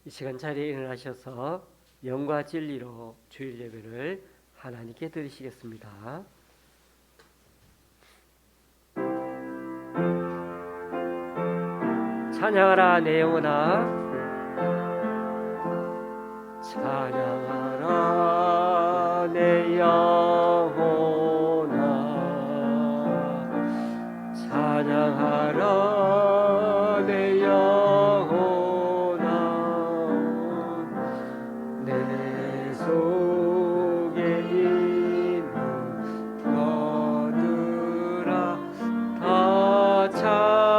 이 시간 자리에 일어나셔서 영과 진리로 주일 예배를 하나님께 드리시겠습니다. 찬양하라 내 영혼아, 찬양하라 내 영혼아, 찬양하라 내 영혼아, 내 속에 있는 것들아 다 찬양하라.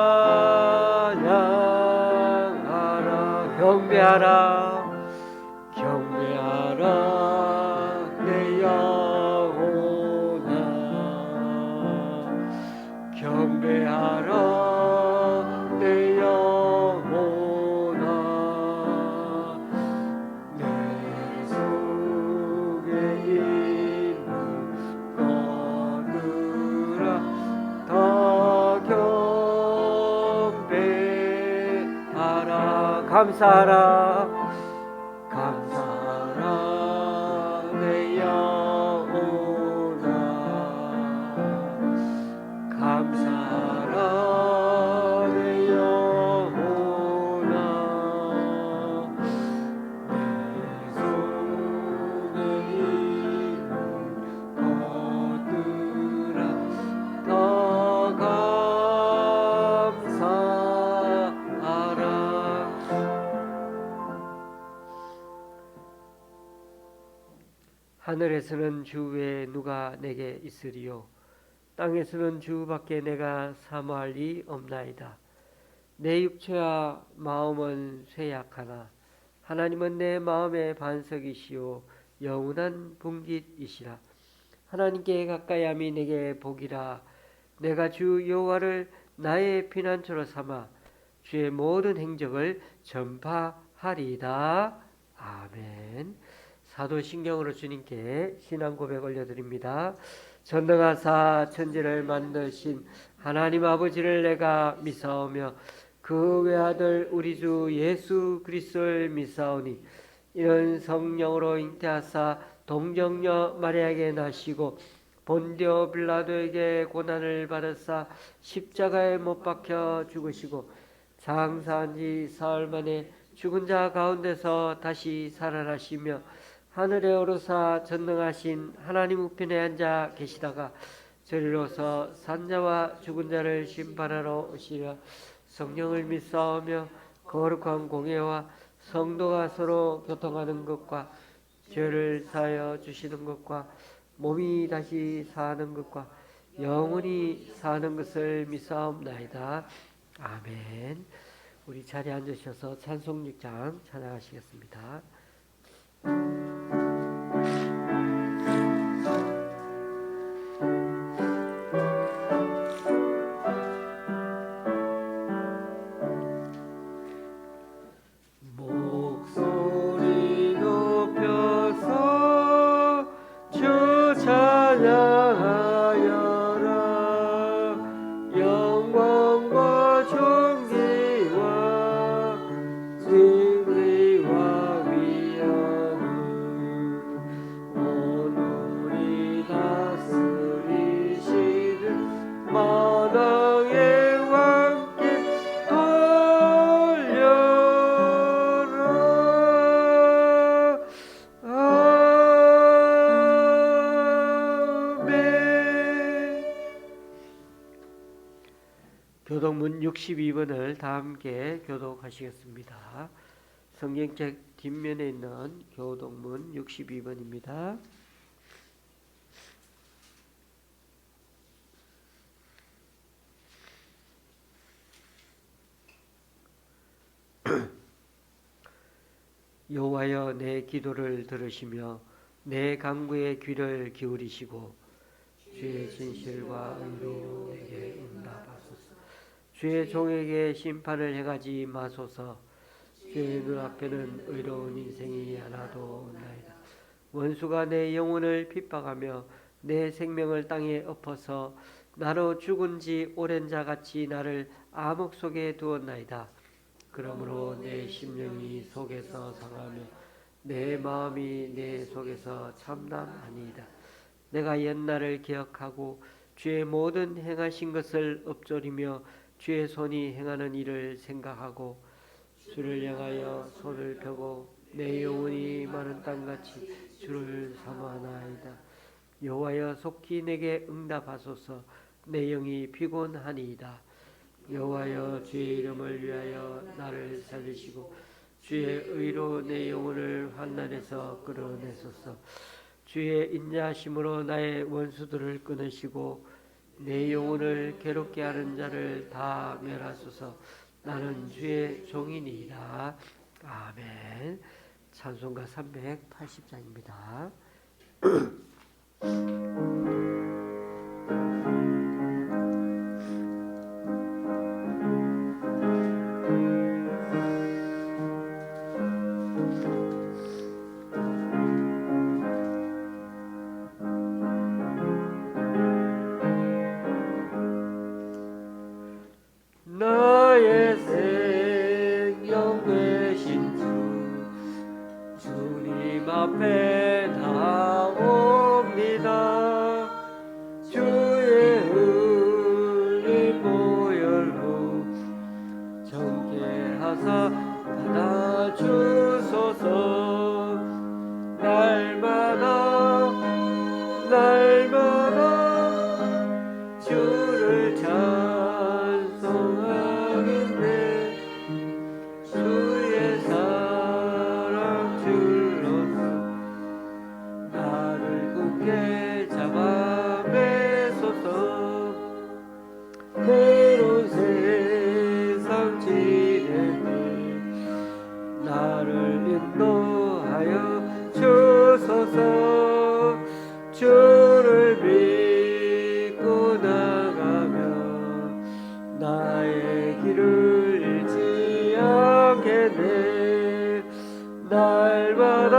경배하라 경배하라 내 영혼아, 경배하라 내 영혼아, 내 속에 있는 것들아 다 경배하라. 감사하라 감사하라 내 영혼아, 감사하라 내 영혼아, 내 속에 있는 것들아 다 감사하라. 하늘에서는 주 외에 누가 내게 있으리요, 땅에서는 주밖에 내가 사모할 리 없나이다. 내 육체와 마음은 쇠약하나 하나님은 내 마음의 반석이시요 영원한 분깃이시라. 하나님께 가까이함이 내게 복이라. 내가 주 여호와를 나의 피난처로 삼아 주의 모든 행적을 전파하리이다. 아멘. 사도신경으로 주님께 신앙 고백 올려드립니다. 전능하사 천지를 만드신 하나님 아버지를 내가 믿사오며 그 외아들 우리 주 예수 그리스도를 믿사오니, 이는 성령으로 잉태하사 동정녀 마리아에게 나시고 본디오 빌라도에게 고난을 받으사 십자가에 못 박혀 죽으시고 장사한 지 사흘 만에 죽은 자 가운데서 다시 살아나시며 하늘에 오르사 전능하신 하나님 우편에 앉아 계시다가 저리로서 산자와 죽은 자를 심판하러 오시려, 성령을 믿사오며 거룩한 공예와 성도가 서로 교통하는 것과 죄를 사하여 주시는 것과 몸이 다시 사는 것과 영원히 사는 것을 믿사옵나이다. 아멘. 우리 자리에 앉으셔서 찬송 6장 찬양하시겠습니다. 목소리 높여서 주 찬양하여라. 영광과 존귀와 진리와 위엄은 오늘이 다스리시는 만왕의 왕께 돌려라. 아멘. 교독문 62번을 다 함께 교독하시겠습니다. 성경책 뒷면에 있는 교독문 62번입니다. 여호와여, 내 기도를 들으시며 내 간구에 귀를 기울이시고 주의 진실과 의로 내게 응답하소서. 주의 종에게 심판을 행하지 마소서. 주의 눈앞에는 의로운 인생이 하나도 없나이다. 원수가 내 영혼을 핍박하며 내 생명을 땅에 엎어서 나로 죽은 지 오랜 자같이 나를 암흑 속에 두었나이다. 그러므로 내 심령이 속에서 상하며 내 마음이 내 속에서 참담하니이다. 내가 옛날을 기억하고 주의 모든 행하신 것을 엎조리며 주의 손이 행하는 일을 생각하고 주를 향하여 손을 펴고 내 영혼이 마른 땅같이 주를 사모하나이다. 여호와여 속히 내게 응답하소서. 내 영이 피곤하니이다. 여호와여 주의 이름을 위하여 나를 살리시고 주의 의로 내 영혼을 환난에서 끌어내소서. 주의 인자하심으로 나의 원수들을 끊으시고 내 영혼을 괴롭게 하는 자를 다 멸하소서. 나는 주의 종이니이다. 아멘. 찬송가 380장입니다. 나의 생명 되신 주 주님 앞에 나옵니다. 주의 흘린 보혈로 정죄하사 받아주소서. 날마다 주를 찬송하겠네. 주의 사랑 줄로서 나를 굳게 잡아 매소서. 새로운 세상 지내니 나를 인도하여 주소서. 주를 믿고 나가면 나의 길을 잃지 않겠네. 날마다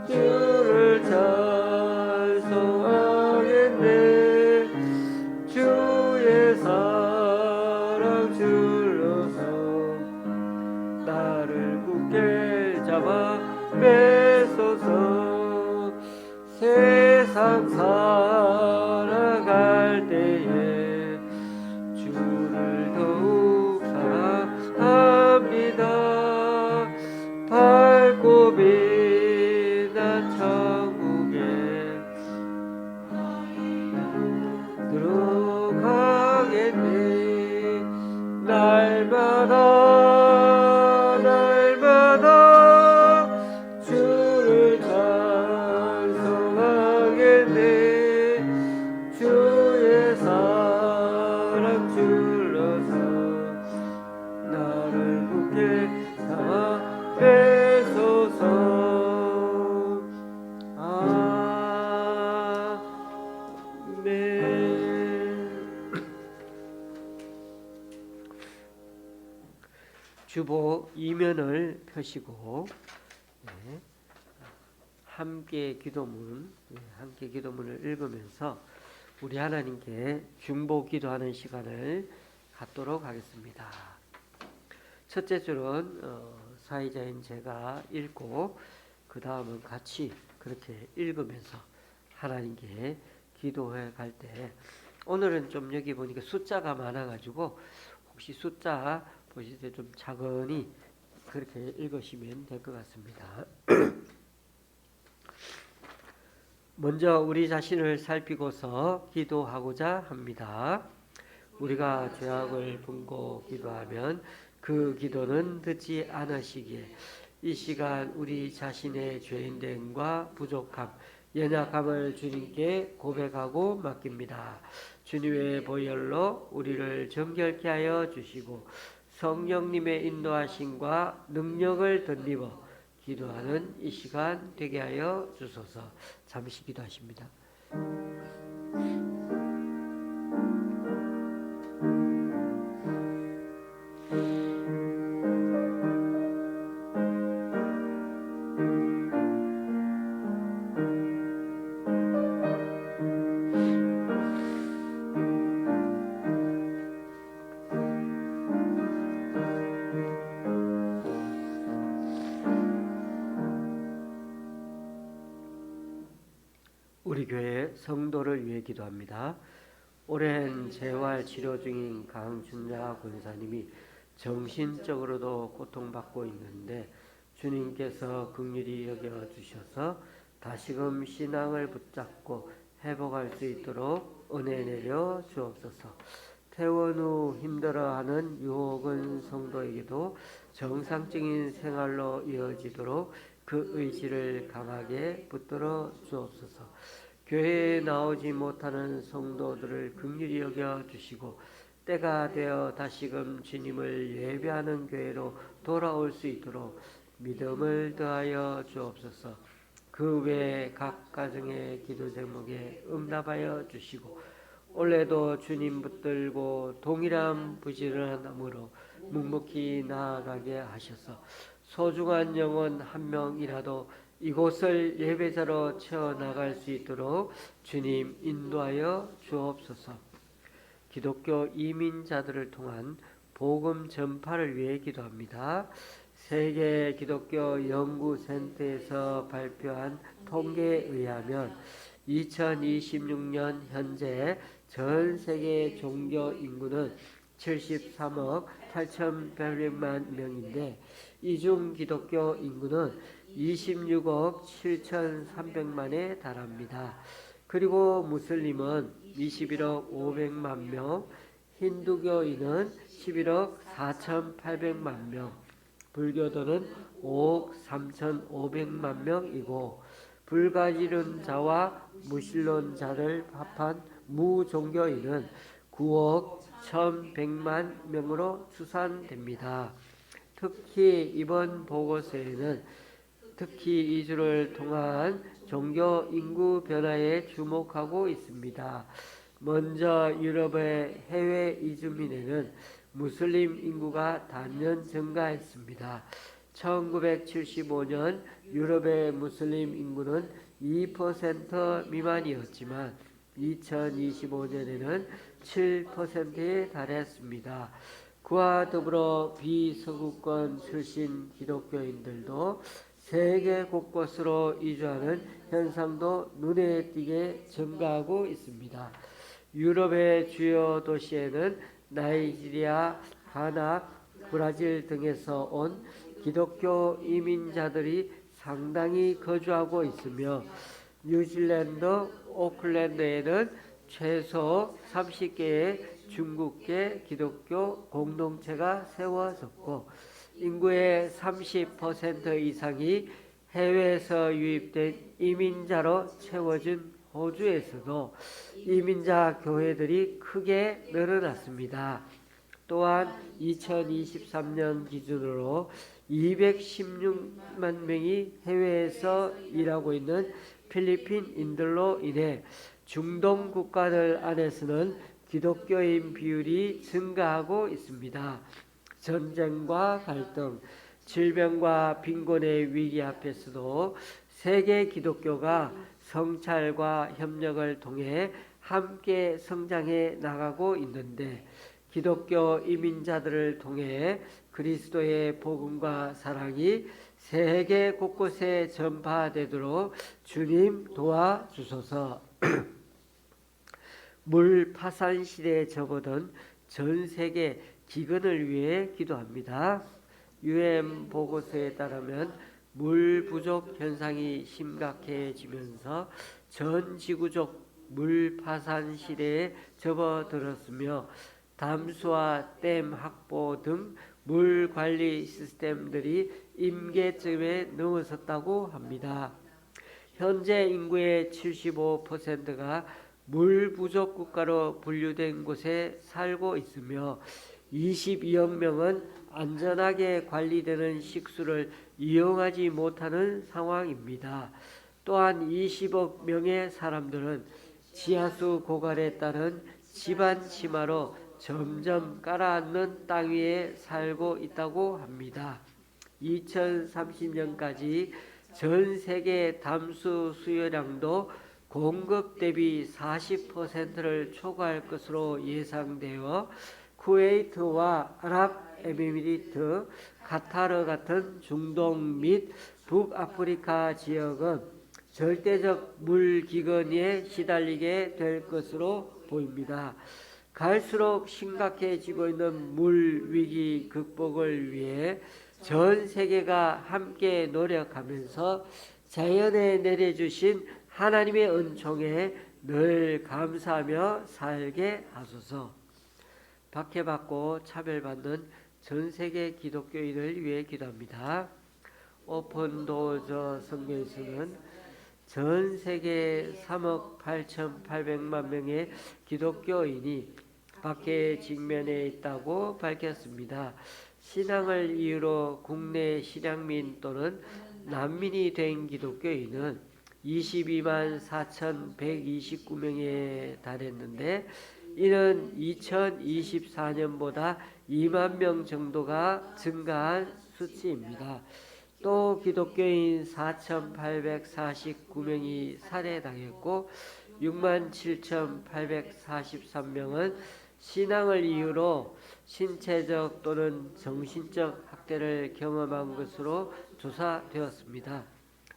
주를 찬송하겠네. 주의 사랑 줄로서 나를 굳게 잡아 매소서. 세상 살아갈 때에 주를 더욱 사랑합니다. 밝고 빛난 천국에 들어가겠네. 날마다 주를 찬송하겠네. 주의 사랑 줄로서 나를 굳게 삼아 매소서. 주보 이면을 펴시고 함께 기도문을 읽으면서 우리 하나님께 중보 기도하는 시간을 갖도록 하겠습니다. 첫째 줄은 사회자인 제가 읽고 그 다음은 같이 그렇게 읽으면서 하나님께 기도해 갈 때, 오늘은 좀 여기 보니까 숫자가 많아가지고 혹시 숫자 보실 때 좀 차근히 그렇게 읽으시면 될 것 같습니다. 먼저 우리 자신을 살피고서 기도하고자 합니다. 우리가 죄악을 품고 기도하면 그 기도는 듣지 않으시기에 이 시간 우리 자신의 죄인됨과 부족함, 연약함을 주님께 고백하고 맡깁니다. 주님의 보혈로 우리를 정결케 하여 주시고 성령님의 인도하심과 능력을 덧입어 기도하는 이 시간 되게 하여 주소서. 잠시 기도하십니다. 위해 기도합니다. 오랜 재활 치료 중인 강준자 권사님이 정신적으로도 고통받고 있는데 주님께서 긍휼히 여겨주셔서 다시금 신앙을 붙잡고 회복할 수 있도록 은혜 내려 주옵소서. 퇴원 후 힘들어하는 유혹은 성도에게도 정상적인 생활로 이어지도록 그 의지를 강하게 붙들어 주옵소서. 교회에 나오지 못하는 성도들을 긍휼히 여겨 주시고 때가 되어 다시금 주님을 예배하는 교회로 돌아올 수 있도록 믿음을 더하여 주옵소서. 그 외에 각 가정의 기도 제목에 응답하여 주시고 올해도 주님 붙들고 동일한 부지런함으로 묵묵히 나아가게 하셔서 소중한 영혼 한 명이라도 이곳을 예배자로 채워나갈 수 있도록 주님 인도하여 주옵소서. 기독교 이민자들을 통한 복음 전파를 위해 기도합니다. 세계 기독교 연구센터에서 발표한 통계에 의하면 2026년 현재 전 세계 종교 인구는 73억 8,800만 명인데 이 중 기독교 인구는 26억 7,300만에 달합니다. 그리고 무슬림은 21억 500만 명, 힌두교인은 11억 4,800만 명, 불교도는 5억 3,500만 명이고 불가지론자와 무신론자를 합한 무종교인은 9억 1,100만 명으로 추산됩니다. 특히 이번 보고서에는 특히 2주를 통한 종교 인구 변화에 주목하고 있습니다. 먼저 유럽의 해외 이주민에는 무슬림 인구가 단년 증가했습니다. 1975년 유럽의 무슬림 인구는 2% 미만이었지만 2025년에는 7%에 달했습니다. 그와 더불어 비서구권 출신 기독교인들도 세계 곳곳으로 이주하는 현상도 눈에 띄게 증가하고 있습니다. 유럽의 주요 도시에는 나이지리아, 가나, 브라질 등에서 온 기독교 이민자들이 상당히 거주하고 있으며 뉴질랜드 오클랜드에는 최소 30개의 중국계 기독교 공동체가 세워졌고 인구의 30% 이상이 해외에서 유입된 이민자로 채워진 호주에서도 이민자 교회들이 크게 늘어났습니다. 또한 2023년 기준으로 216만 명이 해외에서 일하고 있는 필리핀인들로 인해 중동 국가들 안에서는 기독교인 비율이 증가하고 있습니다. 전쟁과 갈등, 질병과 빈곤의 위기 앞에서도 세계 기독교가 성찰과 협력을 통해 함께 성장해 나가고 있는데 기독교 이민자들을 통해 그리스도의 복음과 사랑이 세계 곳곳에 전파되도록 주님 도와주소서. 물 파산 시대에 접어든 전 세계 기근을 위해 기도합니다. UN 보고서에 따르면 물 부족 현상이 심각해지면서 전 지구적 물 파산 시대에 접어들었으며 담수와 댐 확보 등 물 관리 시스템들이 임계점에 넘어섰다고 합니다. 현재 인구의 75%가 물 부족 국가로 분류된 곳에 살고 있으며 22억 명은 안전하게 관리되는 식수를 이용하지 못하는 상황입니다. 또한 20억 명의 사람들은 지하수 고갈에 따른 집안 침하로 점점 가라앉는 땅 위에 살고 있다고 합니다. 2030년까지 전 세계 담수 수요량도 공급 대비 40%를 초과할 것으로 예상되어 쿠웨이트와 아랍에미리트, 카타르 같은 중동 및 북아프리카 지역은 절대적 물기근에 시달리게 될 것으로 보입니다. 갈수록 심각해지고 있는 물 위기 극복을 위해 전 세계가 함께 노력하면서 자연에 내려주신 하나님의 은총에 늘 감사하며 살게 하소서. 박해받고 차별받는 전 세계 기독교인을 위해 기도합니다. 오픈도어 성경에서는 전 세계 3억 8,800만 명의 기독교인이 박해에 직면해 있다고 밝혔습니다. 신앙을 이유로 국내 실향민 또는 난민이 된 기독교인은 22만 4,129명에 달했는데 이는 2024년보다 2만 명 정도가 증가한 수치입니다. 또 기독교인 4,849명이 살해당했고 6만 7,843명은 신앙을 이유로 신체적 또는 정신적 학대를 경험한 것으로 조사되었습니다.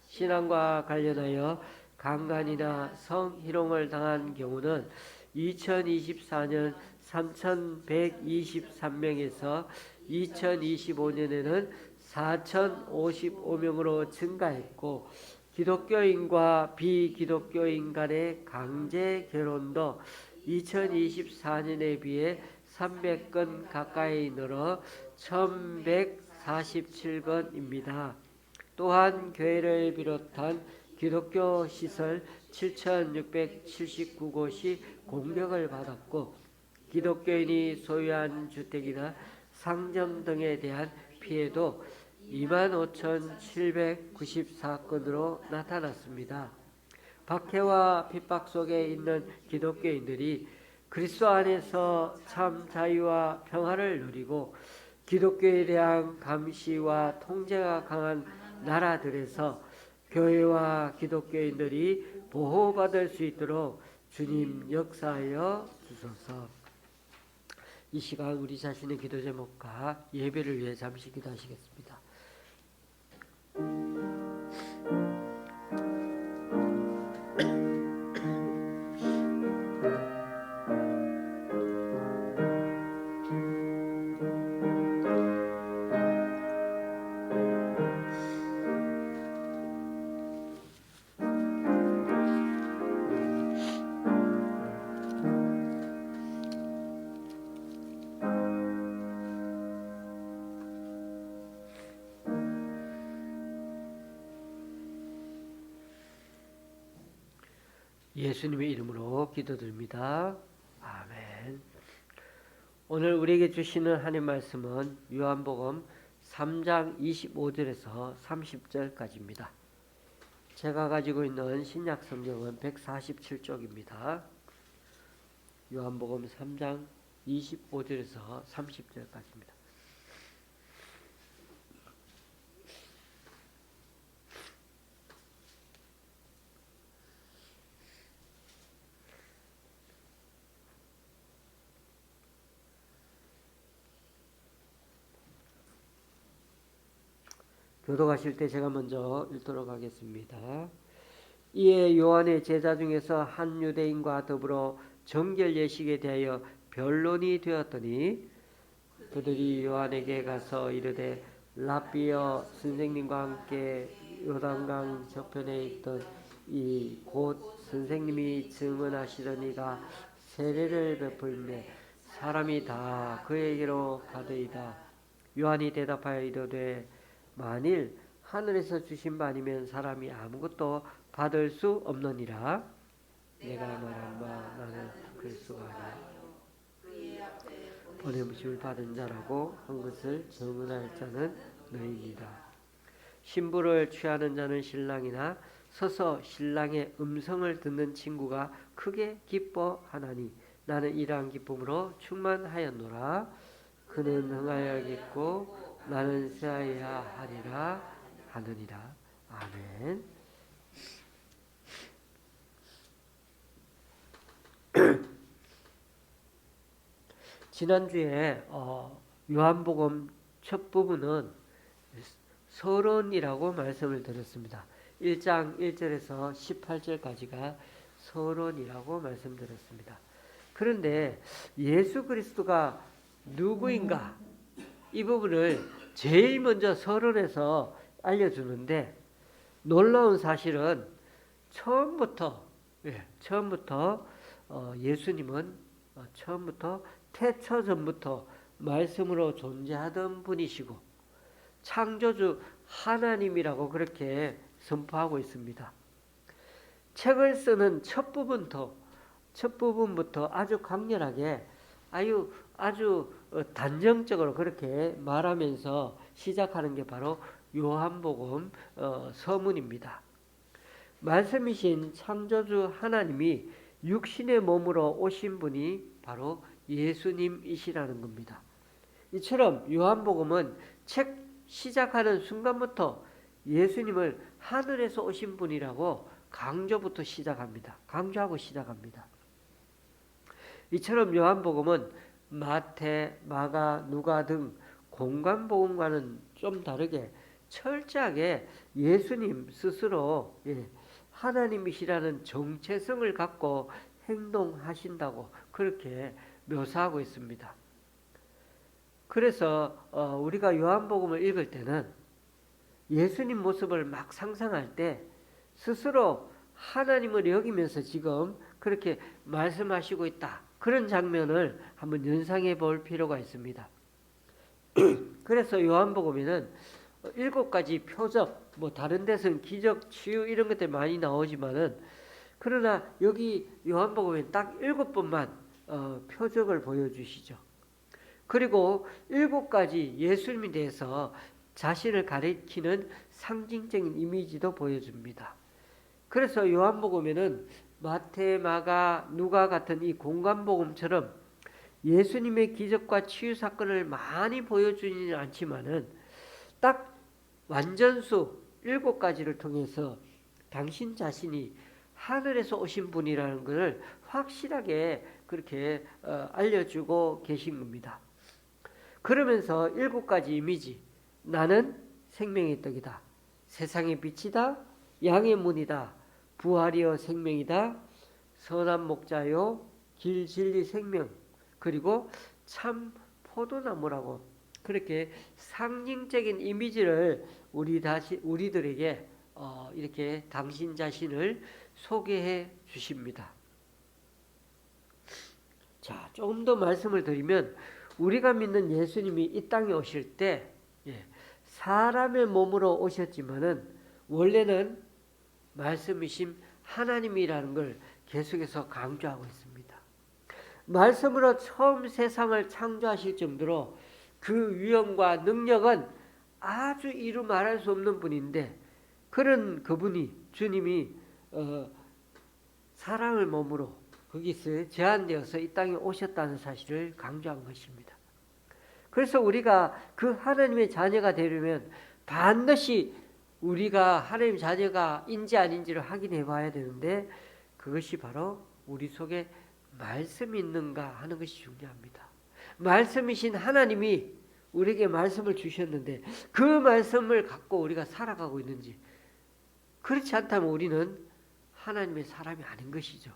신앙과 관련하여 강간이나 성희롱을 당한 경우는 2024년 3,123명에서 2025년에는 4,055명으로 증가했고 기독교인과 비기독교인 간의 강제 결혼도 2024년에 비해 300건 가까이 늘어 1,147건입니다. 또한 교회를 비롯한 기독교 시설 7,679곳이 공격을 받았고 기독교인이 소유한 주택이나 상점 등에 대한 피해도 25,794건으로 나타났습니다. 박해와 핍박 속에 있는 기독교인들이 그리스도 안에서 참 자유와 평화를 누리고 기독교에 대한 감시와 통제가 강한 나라들에서 교회와 기독교인들이 보호받을 수 있도록 주님 역사하여 주소서. 이 시간 우리 자신의 기도 제목과 예배를 위해 잠시 기도하시겠습니다. 예수님의 이름으로 기도드립니다. 아멘. 오늘 우리에게 주시는 하나님의 말씀은 요한복음 3장 25절에서 30절까지입니다. 제가 가지고 있는 신약 성경은 147쪽입니다. 요한복음 3장 25절에서 30절까지입니다. 교도가실 때 제가 먼저 읽도록 하겠습니다. 이에 요한의 제자 중에서 한 유대인과 더불어 정결 예식에 대하여 변론이 되었더니 그들이 요한에게 가서 이르되 랍비여 선생님과 함께 요단강 저편에 있던 이 곧 선생님이 증언하시던 이가 세례를 베풀매 사람이 다 그에게로 가더이다. 요한이 대답하여 이르되 만일 하늘에서 주신 바 아니면 사람이 아무것도 받을 수 없느니라. 내가 말한 바 나는 그리스도가 아니라 보내심을 받은 자라고 한 것을 증언할 자는 너희니라. 신부를 취하는 자는 신랑이나 서서 신랑의 음성을 듣는 친구가 크게 기뻐하나니 나는 이러한 기쁨으로 충만하였노라. 그는 흥하여겠고 나는 쇠하여야 하리라 하느니라. 아멘. 지난주에 요한복음 첫 부분은 서론이라고 말씀을 드렸습니다. 1장 1절에서 18절까지가 서론이라고 말씀드렸습니다. 그런데 예수 그리스도가 누구인가? 이 부분을 제일 먼저 서론에서 알려주는데 놀라운 사실은 처음부터 예수님은 처음부터 태초전부터 말씀으로 존재하던 분이시고 창조주 하나님이라고 그렇게 선포하고 있습니다. 책을 쓰는 첫 부분부터 아주 강렬하게 아주 단정적으로 그렇게 말하면서 시작하는 게 바로 요한복음 서문입니다. 말씀이신 창조주 하나님이 육신의 몸으로 오신 분이 바로 예수님이시라는 겁니다. 이처럼 요한복음은 책 시작하는 순간부터 예수님을 하늘에서 오신 분이라고 강조하고 시작합니다. 이처럼 요한복음은 마태, 마가, 누가 등 공관복음과는 좀 다르게 철저하게 예수님 스스로 하나님이시라는 정체성을 갖고 행동하신다고 그렇게 묘사하고 있습니다. 그래서 우리가 요한복음을 읽을 때는 예수님 모습을 막 상상할 때 스스로 하나님을 여기면서 지금 그렇게 말씀하시고 있다. 그런 장면을 한번 연상해 볼 필요가 있습니다. 그래서 요한복음에는 7가지 표적, 다른 데서는 기적, 치유 이런 것들 많이 나오지만은 그러나 여기 요한복음에 딱 7번만 표적을 보여주시죠. 그리고 7가지 예수님에 대해서 자신을 가리키는 상징적인 이미지도 보여줍니다. 그래서 요한복음에는 마태, 마가, 누가 같은 이 공관복음처럼 예수님의 기적과 치유 사건을 많이 보여주지는 않지만은 딱 완전수 7가지를 통해서 당신 자신이 하늘에서 오신 분이라는 것을 확실하게 그렇게 알려주고 계신 겁니다. 그러면서 7가지 이미지, 나는 생명의 떡이다, 세상의 빛이다, 양의 문이다, 부활이요 생명이다, 선한 목자요 길 진리 생명, 그리고 참 포도나무라고 그렇게 상징적인 이미지를 우리들에게 이렇게 당신 자신을 소개해 주십니다. 자, 조금 더 말씀을 드리면 우리가 믿는 예수님이 이 땅에 오실 때 사람의 몸으로 오셨지만은 원래는 말씀이신 하나님이라는 걸 계속해서 강조하고 있습니다. 말씀으로 처음 세상을 창조하실 정도로 그 위엄과 능력은 아주 이루 말할 수 없는 분인데 그런 그분이 주님이 사람의 몸으로 거기서 제한되어서 이 땅에 오셨다는 사실을 강조한 것입니다. 그래서 우리가 그 하나님의 자녀가 되려면 반드시 우리가 하나님 자녀가인지 아닌지를 확인해 봐야 되는데 그것이 바로 우리 속에 말씀이 있는가 하는 것이 중요합니다. 말씀이신 하나님이 우리에게 말씀을 주셨는데 그 말씀을 갖고 우리가 살아가고 있는지, 그렇지 않다면 우리는 하나님의 사람이 아닌 것이죠.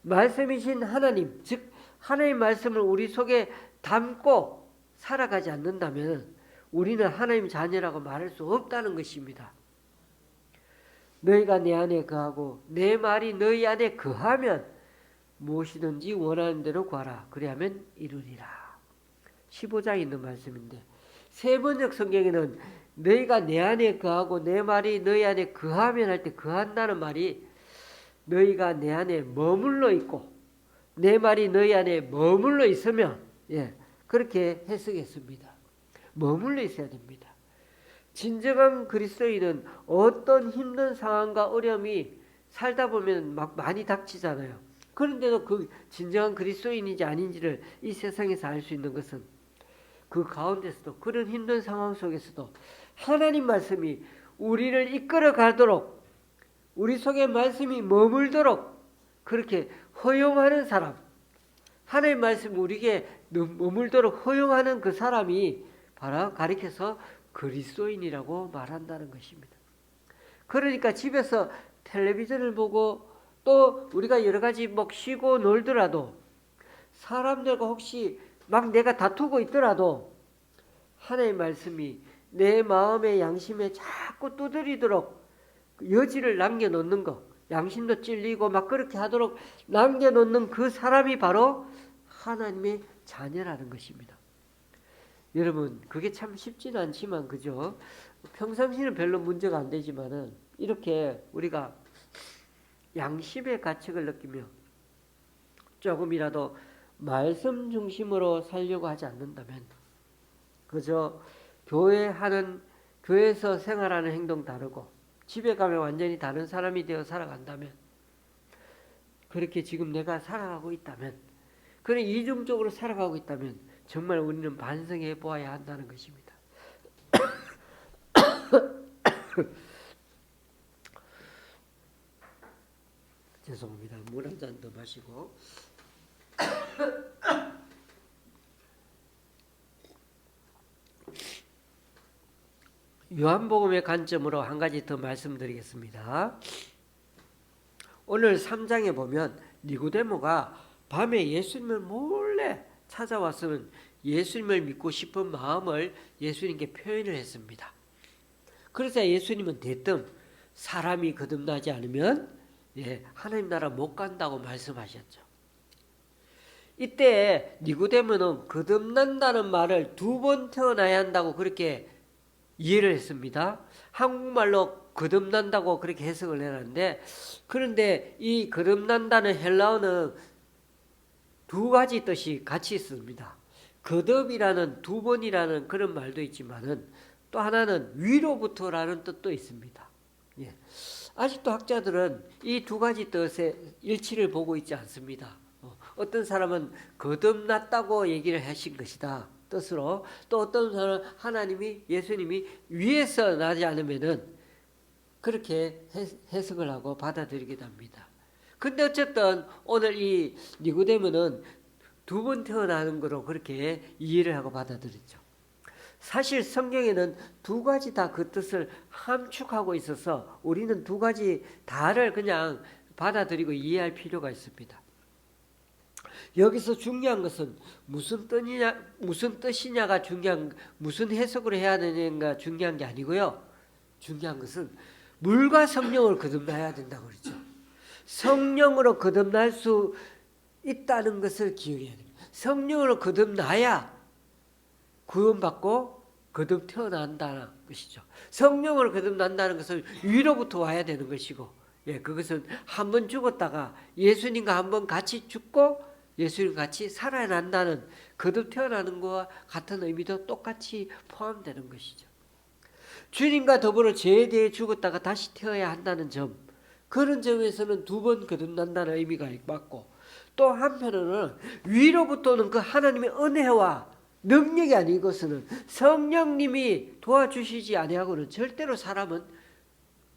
말씀이신 하나님, 즉 하나님의 말씀을 우리 속에 담고 살아가지 않는다면 우리는 하나님 자녀라고 말할 수 없다는 것입니다. 너희가 내 안에 거하고 내 말이 너희 안에 거하면 무엇이든지 원하는 대로 구하라. 그리하면 이루리라. 15장에 있는 말씀인데 세번역 성경에는 너희가 내 안에 거하고 내 말이 너희 안에 거하면 할 때 거한다는 말이 너희가 내 안에 머물러 있고 내 말이 너희 안에 머물러 있으면 그렇게 해석했습니다. 머물러 있어야 됩니다. 진정한 그리스도인은 어떤 힘든 상황과 어려움이 살다 보면 막 많이 닥치잖아요. 그런데도 그 진정한 그리스도인인지 아닌지를 이 세상에서 알 수 있는 것은 그 가운데서도 그런 힘든 상황 속에서도 하나님 말씀이 우리를 이끌어 가도록 우리 속에 말씀이 머물도록 그렇게 허용하는 사람, 하나님 말씀이 우리에게 머물도록 허용하는 그 사람이 바로 가리켜서 그리스도인이라고 말한다는 것입니다. 그러니까 집에서 텔레비전을 보고 또 우리가 여러 가지 뭐 쉬고 놀더라도 사람들과 혹시 막 내가 다투고 있더라도 하나님의 말씀이 내 마음의 양심에 자꾸 두드리도록 여지를 남겨놓는 것, 양심도 찔리고 막 그렇게 하도록 남겨놓는 그 사람이 바로 하나님의 자녀라는 것입니다. 여러분, 그게 참 쉽지는 않지만, 그죠? 평상시는 별로 문제가 안 되지만은 이렇게 우리가 양심의 가책을 느끼며 조금이라도 말씀 중심으로 살려고 하지 않는다면, 그저 교회에서 생활하는 행동 다르고 집에 가면 완전히 다른 사람이 되어 살아간다면, 그렇게 지금 내가 살아가고 있다면, 그런 이중적으로 살아가고 있다면 정말 우리는 반성해 보아야 한다는 것입니다. 죄송합니다. 물 한 잔 더 마시고. 요한복음의 관점으로 한 가지 더 말씀드리겠습니다. 오늘 3장에 보면 니고데모가 밤에 예수님을 몰래 찾아와서는 예수님을 믿고 싶은 마음을 예수님께 표현을 했습니다. 그래서 예수님은 대뜸 사람이 거듭나지 않으면 하나님 나라 못 간다고 말씀하셨죠. 이때 니고데모는 거듭난다는 말을 2번 태어나야 한다고 그렇게 이해를 했습니다. 한국말로 거듭난다고 그렇게 해석을 해놨는데, 그런데 이 거듭난다는 헬라어는 2가지 뜻이 같이 있습니다. 거듭이라는 2번이라는 그런 말도 있지만은 또 하나는 위로부터라는 뜻도 있습니다. 아직도 학자들은 이 2가지 뜻의 일치를 보고 있지 않습니다. 어떤 사람은 거듭났다고 얘기를 하신 것이다 뜻으로, 또 어떤 사람은 하나님이 예수님이 위에서 나지 않으면은 그렇게 해석을 하고 받아들이기도 합니다. 근데 어쨌든 오늘 이 니고데모는 2번 태어나는 거로 그렇게 이해를 하고 받아들였죠. 사실 성경에는 2가지 다 그 뜻을 함축하고 있어서 우리는 2가지 다를 그냥 받아들이고 이해할 필요가 있습니다. 여기서 중요한 것은 무슨 뜻이냐가 무슨 해석을 해야 되는가 중요한 게 아니고요. 중요한 것은 물과 성령을 거듭나야 된다고 그러죠. 성령으로 거듭날 수 있다는 것을 기억해야 됩니다. 성령으로 거듭나야 구원받고 거듭 태어난다는 것이죠. 성령으로 거듭난다는 것은 위로부터 와야 되는 것이고, 그것은 한번 죽었다가 예수님과 한번 같이 죽고 예수님과 같이 살아난다는, 거듭 태어나는 것과 같은 의미도 똑같이 포함되는 것이죠. 주님과 더불어 죄에 대해 죽었다가 다시 태어야 한다는 점, 그런 점에서는 2번 거듭난다는 의미가 맞고, 또 한편으로는 위로부터는 그 하나님의 은혜와 능력이 아니고서는 성령님이 도와주시지 아니하고는 절대로 사람은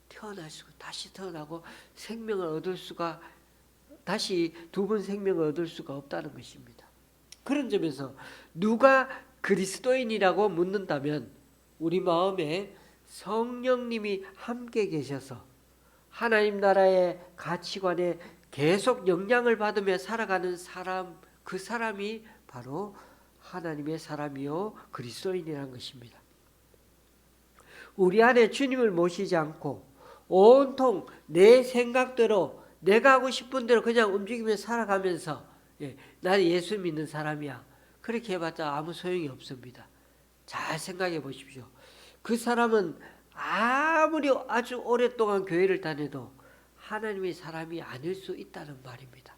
태어날 수가, 다시 태어나고 생명을 얻을 수가, 다시 2번 생명을 얻을 수가 없다는 것입니다. 그런 점에서 누가 그리스도인이라고 묻는다면 우리 마음에 성령님이 함께 계셔서 하나님 나라의 가치관에 계속 영향을 받으며 살아가는 사람, 그 사람이 바로 하나님의 사람이요 그리스도인이라는 것입니다. 우리 안에 주님을 모시지 않고 온통 내 생각대로 내가 하고 싶은 대로 그냥 움직이며 살아가면서 나는 예수 믿는 사람이야, 그렇게 해봤자 아무 소용이 없습니다. 잘 생각해 보십시오. 그 사람은 아무리 아주 오랫동안 교회를 다녀도 하나님의 사람이 아닐 수 있다는 말입니다.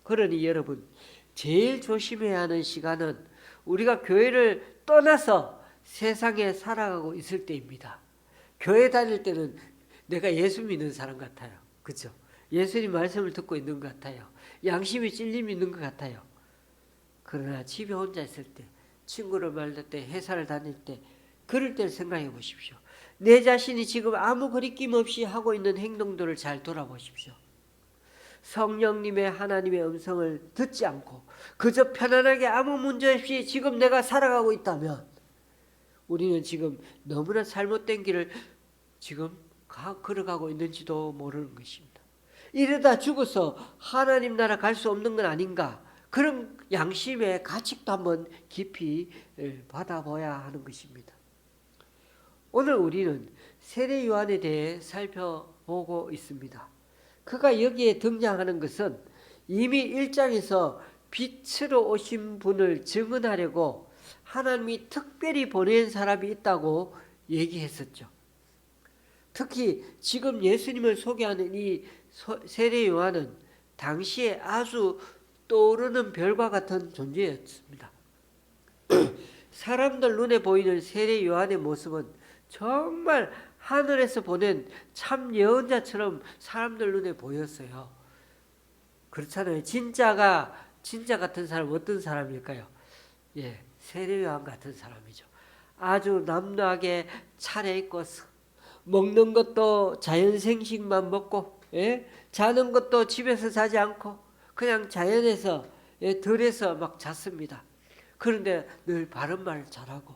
그러니 여러분, 제일 조심해야 하는 시간은 우리가 교회를 떠나서 세상에 살아가고 있을 때입니다. 교회 다닐 때는 내가 예수 믿는 사람 같아요. 그렇죠? 예수님 말씀을 듣고 있는 것 같아요. 양심이 찔림이 있는 것 같아요. 그러나 집에 혼자 있을 때, 친구를 만날 때, 회사를 다닐 때, 그럴 때를 생각해 보십시오. 내 자신이 지금 아무 거리낌 없이 하고 있는 행동들을 잘 돌아보십시오. 성령님의 하나님의 음성을 듣지 않고 그저 편안하게 아무 문제 없이 지금 내가 살아가고 있다면 우리는 지금 너무나 잘못된 길을 지금 걸어가고 있는지도 모르는 것입니다. 이러다 죽어서 하나님 나라 갈 수 없는 건 아닌가? 그런 양심의 가책도 한번 깊이 받아봐야 하는 것입니다. 오늘 우리는 세례 요한에 대해 살펴보고 있습니다. 그가 여기에 등장하는 것은 이미 1장에서 빛으로 오신 분을 증언하려고 하나님이 특별히 보낸 사람이 있다고 얘기했었죠. 특히 지금 예수님을 소개하는 이 세례 요한은 당시에 아주 떠오르는 별과 같은 존재였습니다. 사람들 눈에 보이는 세례 요한의 모습은 정말 하늘에서 보낸 참 예언자처럼 사람들 눈에 보였어요. 그렇잖아요. 진짜 같은 사람 어떤 사람일까요? 예, 세례 요한 같은 사람이죠. 아주 남루하게 차려입고 먹는 것도 자연생식만 먹고, 예? 자는 것도 집에서 자지 않고 그냥 자연에서, 예, 들에서 막 잤습니다. 그런데 늘 바른 말 잘하고,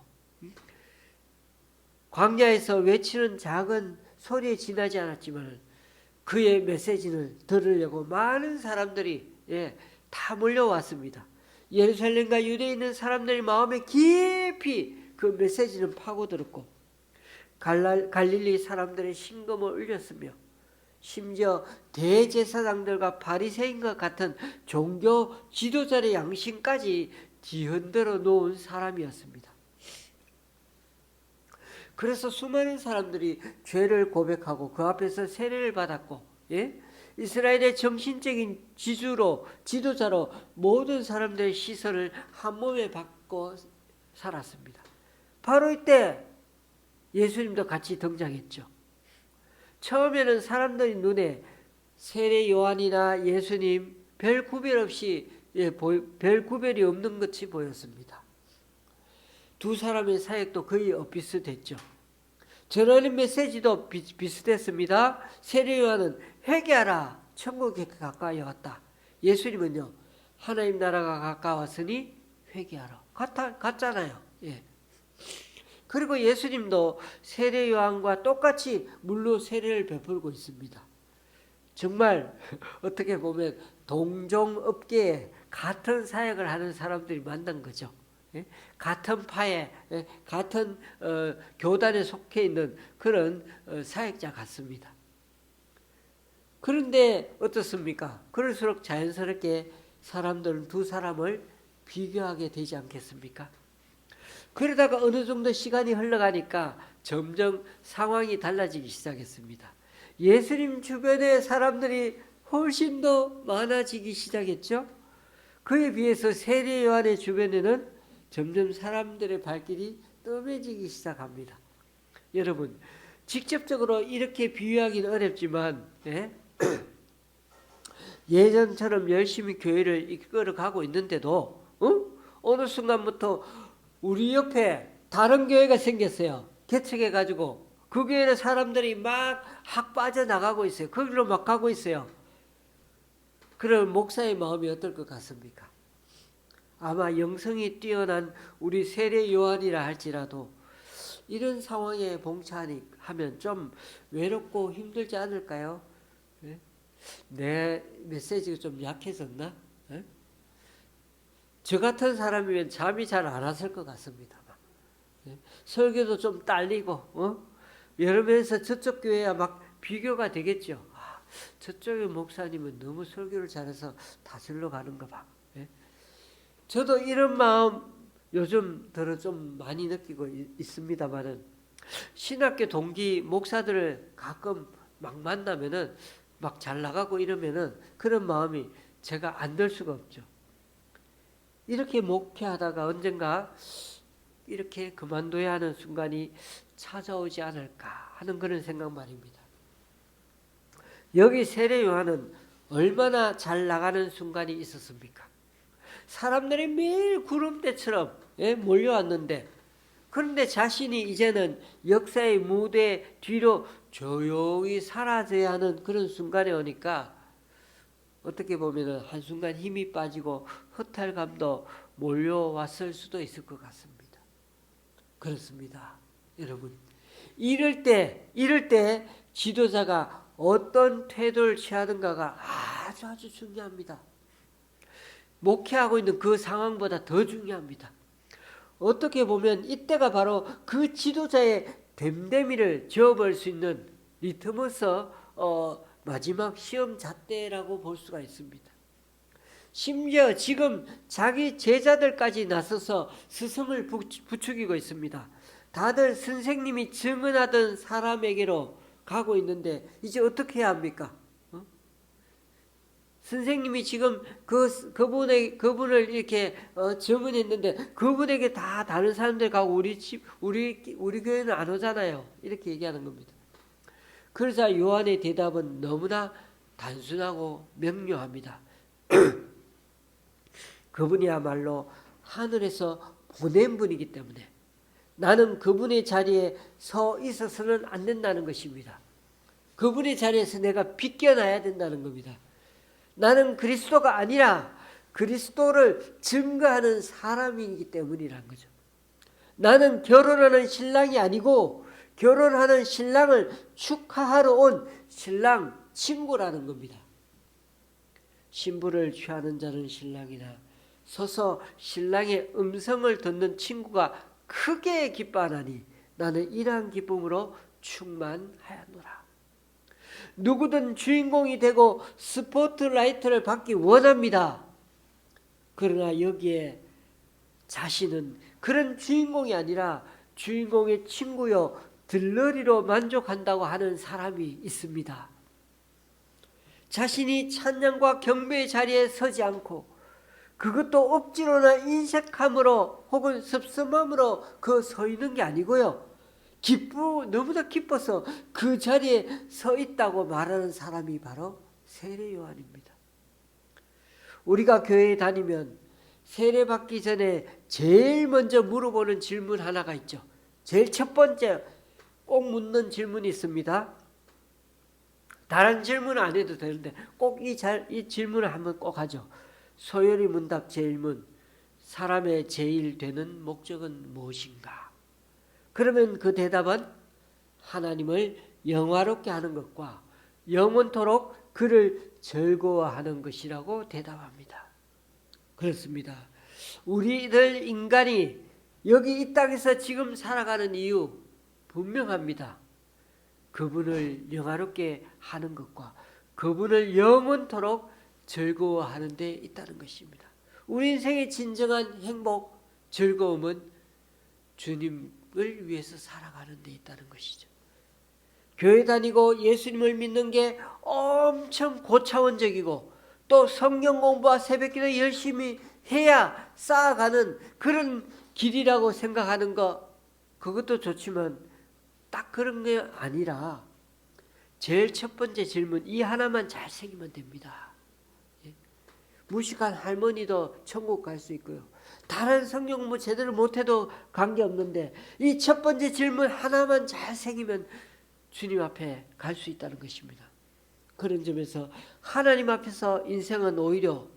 광야에서 외치는 작은 소리에 지나지 않았지만 그의 메시지를 들으려고 많은 사람들이, 예, 다 몰려왔습니다. 예루살렘과 유대에 있는 사람들의 마음에 깊이 그 메시지는 파고들었고 갈릴리 사람들의 심금을 울렸으며 심지어 대제사장들과 바리새인과 같은 종교 지도자의 양심까지 뒤흔들어 놓은 사람이었습니다. 그래서 수많은 사람들이 죄를 고백하고 그 앞에서 세례를 받았고, 예? 이스라엘의 정신적인 지도자로 모든 사람들의 시선을 한 몸에 받고 살았습니다. 바로 이때 예수님도 같이 등장했죠. 처음에는 사람들의 눈에 세례 요한이나 예수님 별 구별 없이, 별 구별이 없는 것이 보였습니다. 두 사람의 사역도 거의 엇비슷했죠. 전하는 메시지도 비슷했습니다. 세례 요한은 회개하라, 천국이 가까이 왔다. 예수님은요, 하나님 나라가 가까웠으니 회개하라. 같잖아요. 예. 그리고 예수님도 세례 요한과 똑같이 물로 세례를 베풀고 있습니다. 정말 어떻게 보면 동종업계에 같은 사역을 하는 사람들이 만난 거죠. 예? 같은 파에, 같은 교단에 속해 있는 그런 사역자 같습니다. 그런데 어떻습니까? 그럴수록 자연스럽게 사람들은 두 사람을 비교하게 되지 않겠습니까? 그러다가 어느 정도 시간이 흘러가니까 점점 상황이 달라지기 시작했습니다. 예수님 주변에 사람들이 훨씬 더 많아지기 시작했죠. 그에 비해서 세례 요한의 주변에는 점점 사람들의 발길이 뜸해지기 시작합니다. 여러분, 직접적으로 이렇게 비유하기는 어렵지만, 예? 예전처럼 열심히 교회를 이끌어 가고 있는데도 어느 순간부터 우리 옆에 다른 교회가 생겼어요. 개척해가지고 그 교회는 사람들이 막 빠져나가고 있어요. 거기로 막 가고 있어요. 그럼 목사의 마음이 어떨 것 같습니까? 아마 영성이 뛰어난 우리 세례 요한이라 할지라도 이런 상황에 봉사하면 좀 외롭고 힘들지 않을까요? 네? 내 메시지가 좀 약해졌나? 네? 저 같은 사람이면 잠이 잘 안 왔을 것 같습니다. 네? 설교도 좀 딸리고, 이러면서 저쪽 교회와 막 비교가 되겠죠. 저쪽의 목사님은 너무 설교를 잘해서 다슬러 가는가 봐. 네? 저도 이런 마음 요즘 들어 좀 많이 느끼고 있습니다만은 신학교 동기 목사들을 가끔 막 만나면은 막 잘 나가고 이러면은 그런 마음이 제가 안 들 수가 없죠. 이렇게 목회하다가 언젠가 이렇게 그만둬야 하는 순간이 찾아오지 않을까 하는 그런 생각 말입니다. 여기 세례 요한은 얼마나 잘 나가는 순간이 있었습니까? 사람들이 매일 구름대처럼, 예, 몰려왔는데 그런데 자신이 이제는 역사의 무대 뒤로 조용히 사라져야 하는 그런 순간에 오니까 어떻게 보면 한순간 힘이 빠지고 허탈감도 몰려왔을 수도 있을 것 같습니다. 그렇습니다. 여러분, 이럴 때 지도자가 어떤 태도를 취하든가가 아주 중요합니다. 목회하고 있는 그 상황보다 더 중요합니다. 어떻게 보면 이때가 바로 그 지도자의 됨됨이를 지어볼 수 있는 리트머스 마지막 시험 잣대라고 볼 수가 있습니다. 심지어 지금 자기 제자들까지 나서서 스승을 부추기고 있습니다. 다들 선생님이 증언하던 사람에게로 가고 있는데 이제 어떻게 해야 합니까? 선생님이 지금 그분을 이렇게 증언했는데 그분에게 다 다른 사람들 가고 우리 교회는 안 오잖아요. 이렇게 얘기하는 겁니다. 그러자 요한의 대답은 너무나 단순하고 명료합니다. 그분이야말로 하늘에서 보낸 분이기 때문에 나는 그분의 자리에 서 있어서는 안 된다는 것입니다. 그분의 자리에서 내가 비껴나야 된다는 겁니다. 나는 그리스도가 아니라 그리스도를 증거하는 사람이기 때문이란 거죠. 나는 결혼하는 신랑이 아니고 결혼하는 신랑을 축하하러 온 신랑 친구라는 겁니다. 신부를 취하는 자는 신랑이나 서서 신랑의 음성을 듣는 친구가 크게 기뻐하나니 나는 이러한 기쁨으로 충만하였노라. 누구든 주인공이 되고 스포트라이트를 받기 원합니다. 그러나 여기에 자신은 그런 주인공이 아니라 주인공의 친구요 들러리로 만족한다고 하는 사람이 있습니다. 자신이 찬양과 경배의 자리에 서지 않고 그것도 억지로나 인색함으로 혹은 섭섭함으로 서 있는 게 아니고요. 너무나 기뻐서 그 자리에 서 있다고 말하는 사람이 바로 세례 요한입니다. 우리가 교회에 다니면 세례 받기 전에 제일 먼저 물어보는 질문 하나가 있죠. 제일 첫 번째 꼭 묻는 질문이 있습니다. 다른 질문 안 해도 되는데 꼭 이 질문을 한번 꼭 하죠. 소요리 문답 제1문, 사람의 제일 되는 목적은 무엇인가? 그러면 그 대답은 하나님을 영화롭게 하는 것과 영원토록 그를 즐거워하는 것이라고 대답합니다. 그렇습니다. 우리들 인간이 여기 이 땅에서 지금 살아가는 이유 분명합니다. 그분을 영화롭게 하는 것과 그분을 영원토록 즐거워하는 데 있다는 것입니다. 우리 인생의 진정한 행복, 즐거움은 주님을 위해서 살아가는 데 있다는 것이죠. 교회 다니고 예수님을 믿는 게 엄청 고차원적이고 또 성경 공부와 새벽기도 열심히 해야 쌓아가는 그런 길이라고 생각하는 거 그것도 좋지만 딱 그런 게 아니라 제일 첫 번째 질문 이 하나만 잘 새기면 됩니다. 무식한 할머니도 천국 갈 수 있고요. 다른 성경 공부 제대로 못해도 관계없는데 이 첫 번째 질문 하나만 잘 새기면 주님 앞에 갈 수 있다는 것입니다. 그런 점에서 하나님 앞에서 인생은 오히려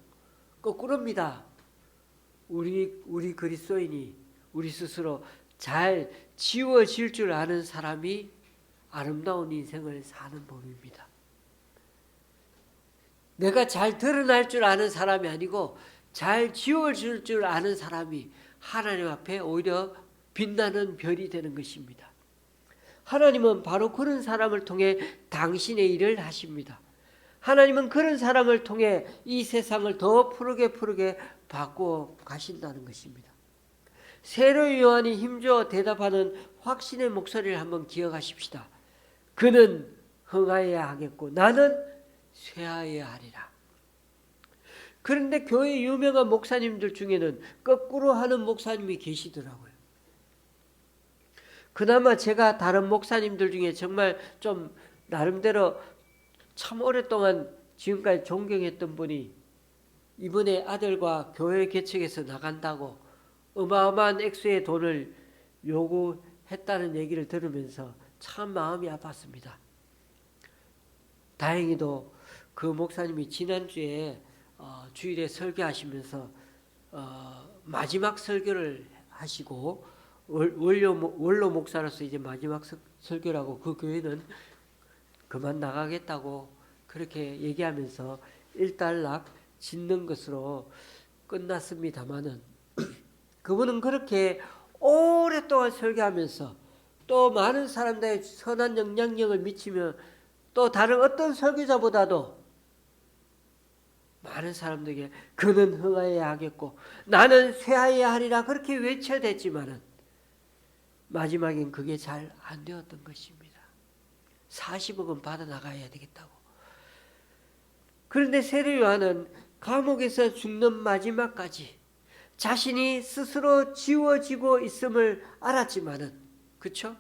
거꾸로입니다. 우리 그리스도인이 우리 스스로 잘 지워질 줄 아는 사람이 아름다운 인생을 사는 법입니다. 내가 잘 드러날 줄 아는 사람이 아니고 잘 지워질 줄 아는 사람이 하나님 앞에 오히려 빛나는 별이 되는 것입니다. 하나님은 바로 그런 사람을 통해 당신의 일을 하십니다. 하나님은 그런 사람을 통해 이 세상을 더 푸르게 바꾸어 가신다는 것입니다. 세례 요한이 힘주어 대답하는 확신의 목소리를 한번 기억하십시다. 그는 흥하여야 하겠고 나는 쇠하여야 하리라. 그런데 교회 유명한 목사님들 중에는 거꾸로 하는 목사님이 계시더라고요. 그나마 제가 다른 목사님들 중에 정말 좀 나름대로 참 오랫동안 지금까지 존경했던 분이 이번에 아들과 교회 개척해서 나간다고 어마어마한 액수의 돈을 요구했다는 얘기를 들으면서 참 마음이 아팠습니다. 다행히도 그 목사님이 지난주에 주일에 설교하시면서 마지막 설교를 하시고 원로 목사로서 이제 마지막 설교라고 그 교회는 그만 나가겠다고 그렇게 얘기하면서 일단락 짓는 것으로 끝났습니다마는 그분은 그렇게 오랫동안 설교하면서 또 많은 사람들의 선한 영향력을 미치며 또 다른 어떤 설교자보다도 많은 사람들에게 그는 흥하여야 하겠고 나는 쇠하여야 하리라 그렇게 외쳐야 됐지만은 마지막엔 그게 잘 안 되었던 것입니다. 40억은 받아나가야 되겠다고. 그런데 세례 요한은 감옥에서 죽는 마지막까지 자신이 스스로 지워지고 있음을 알았지만은, 그쵸?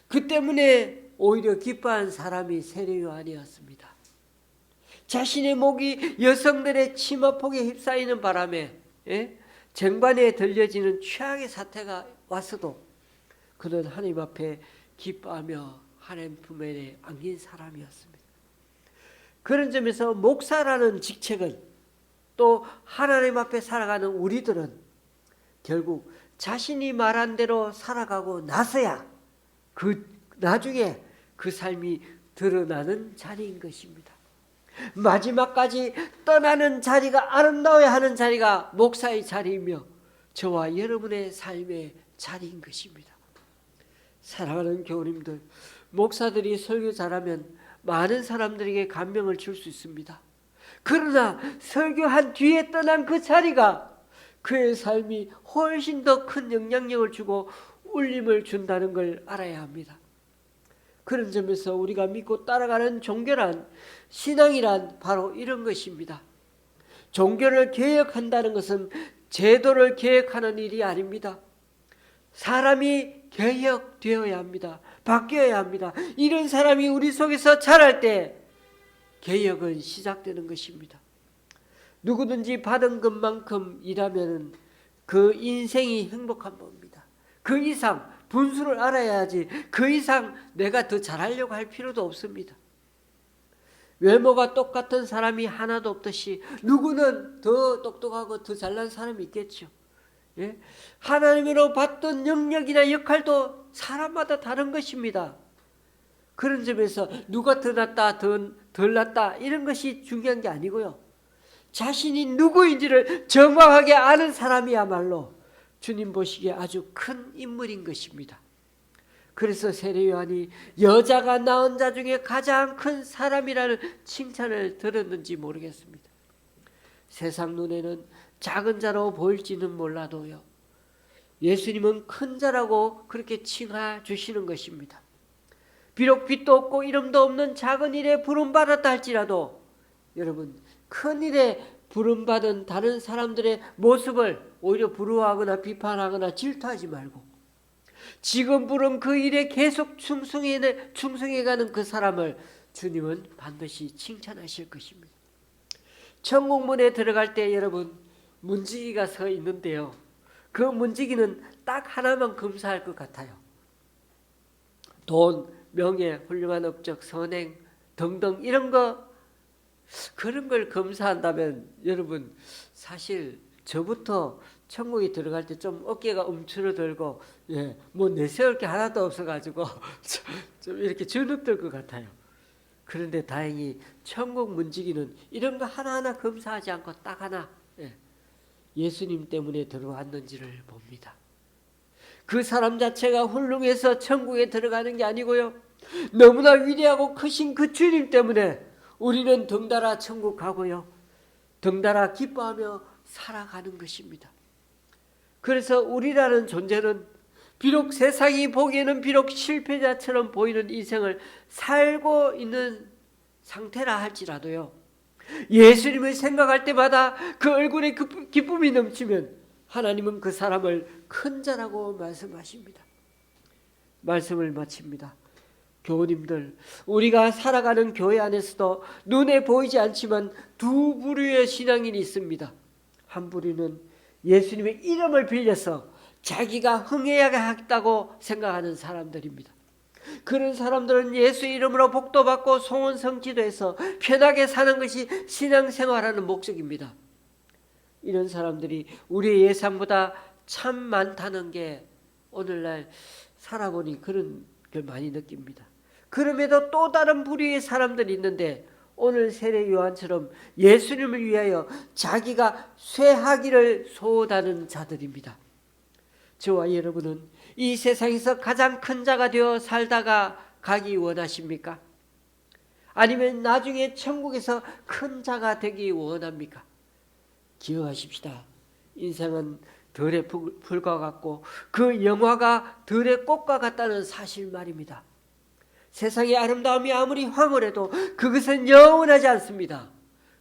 그 때문에 오히려 기뻐한 사람이 세례 요한이었습니다. 자신의 목이 여성들의 치마폭에 휩싸이는 바람에 쟁반에 들려지는 최악의 사태가 왔어도 그는 하나님 앞에 기뻐하며 하나님 품에 안긴 사람이었습니다. 그런 점에서 목사라는 직책은 또 하나님 앞에 살아가는 우리들은 결국 자신이 말한 대로 살아가고 나서야 나중에 그 삶이 드러나는 자리인 것입니다. 마지막까지 떠나는 자리가 아름다워야 하는 자리가 목사의 자리이며 저와 여러분의 삶의 자리인 것입니다. 사랑하는 교우님들, 목사들이 설교 잘하면 많은 사람들에게 감명을 줄 수 있습니다. 그러나 설교한 뒤에 떠난 그 자리가 그의 삶이 훨씬 더 큰 영향력을 주고 울림을 준다는 걸 알아야 합니다. 그런 점에서 우리가 믿고 따라가는 종교란, 신앙이란 바로 이런 것입니다. 종교를 개혁한다는 것은 제도를 개혁하는 일이 아닙니다. 사람이 개혁되어야 합니다. 바뀌어야 합니다. 이런 사람이 우리 속에서 자랄 때 개혁은 시작되는 것입니다. 누구든지 받은 것만큼 일하면 그 인생이 행복한 법입니다. 그 이상 분수를 알아야지 그 이상 내가 더 잘하려고 할 필요도 없습니다. 외모가 똑같은 사람이 하나도 없듯이 누구는 더 똑똑하고 더 잘난 사람이 있겠죠. 예? 하나님으로 받던 영역이나 역할도 사람마다 다른 것입니다. 그런 점에서 누가 더 낫다 덜 낫다 이런 것이 중요한 게 아니고요. 자신이 누구인지를 정확하게 아는 사람이야말로 주님 보시기에 아주 큰 인물인 것입니다. 그래서 세례 요한이 여자가 낳은 자 중에 가장 큰 사람이라는 칭찬을 들었는지 모르겠습니다. 세상 눈에는 작은 자로 보일지는 몰라도요, 예수님은 큰 자라고 그렇게 칭하 주시는 것입니다. 비록 빛도 없고 이름도 없는 작은 일에 부름받았다 할지라도 여러분, 큰 일에 부름받은 다른 사람들의 모습을 오히려 부러워하거나 비판하거나 질투하지 말고 지금 부른 그 일에 계속 충성해가는 그 사람을 주님은 반드시 칭찬하실 것입니다. 천국문에 들어갈 때 여러분 문지기가 서 있는데요, 그 문지기는 딱 하나만 검사할 것 같아요. 돈, 명예, 훌륭한 업적, 선행 등등 이런 거, 그런 걸 검사한다면 여러분 사실 저부터 천국에 들어갈 때 좀 어깨가 움츠러들고 뭐 내세울 게 하나도 없어가지고 좀 이렇게 주눅들 것 같아요. 그런데 다행히 천국 문지기는 이런 거 하나하나 검사하지 않고 딱 하나 예수님 때문에 들어왔는지를 봅니다. 그 사람 자체가 훌륭해서 천국에 들어가는 게 아니고요, 너무나 위대하고 크신 그 주님 때문에 우리는 덩달아 천국 가고요, 덩달아 기뻐하며 살아가는 것입니다. 그래서 우리라는 존재는 비록 세상이 보기에는 비록 실패자처럼 보이는 인생을 살고 있는 상태라 할지라도요, 예수님을 생각할 때마다 그 얼굴에 기쁨이 넘치면 하나님은 그 사람을 큰 자라고 말씀하십니다. 말씀을 마칩니다. 교우님들, 우리가 살아가는 교회 안에서도 눈에 보이지 않지만 두 부류의 신앙인이 있습니다. 한 부류는 예수님의 이름을 빌려서 자기가 흥해야겠다고 생각하는 사람들입니다. 그런 사람들은 예수 이름으로 복도 받고 소원 성취도해서 편하게 사는 것이 신앙생활하는 목적입니다. 이런 사람들이 우리의 예상보다 참 많다는 게 오늘날 살아보니 그걸 많이 느낍니다. 그럼에도 또 다른 부류의 사람들이 있는데 오늘 세례 요한처럼 예수님을 위하여 자기가 쇠하기를 소원하는 자들입니다. 저와 여러분은 이 세상에서 가장 큰 자가 되어 살다가 가기 원하십니까? 아니면 나중에 천국에서 큰 자가 되기 원합니까? 기억하십시다. 인생은 들의 풀과 같고 그 영화가 들의 꽃과 같다는 사실 말입니다. 세상의 아름다움이 아무리 황홀해도 그것은 영원하지 않습니다.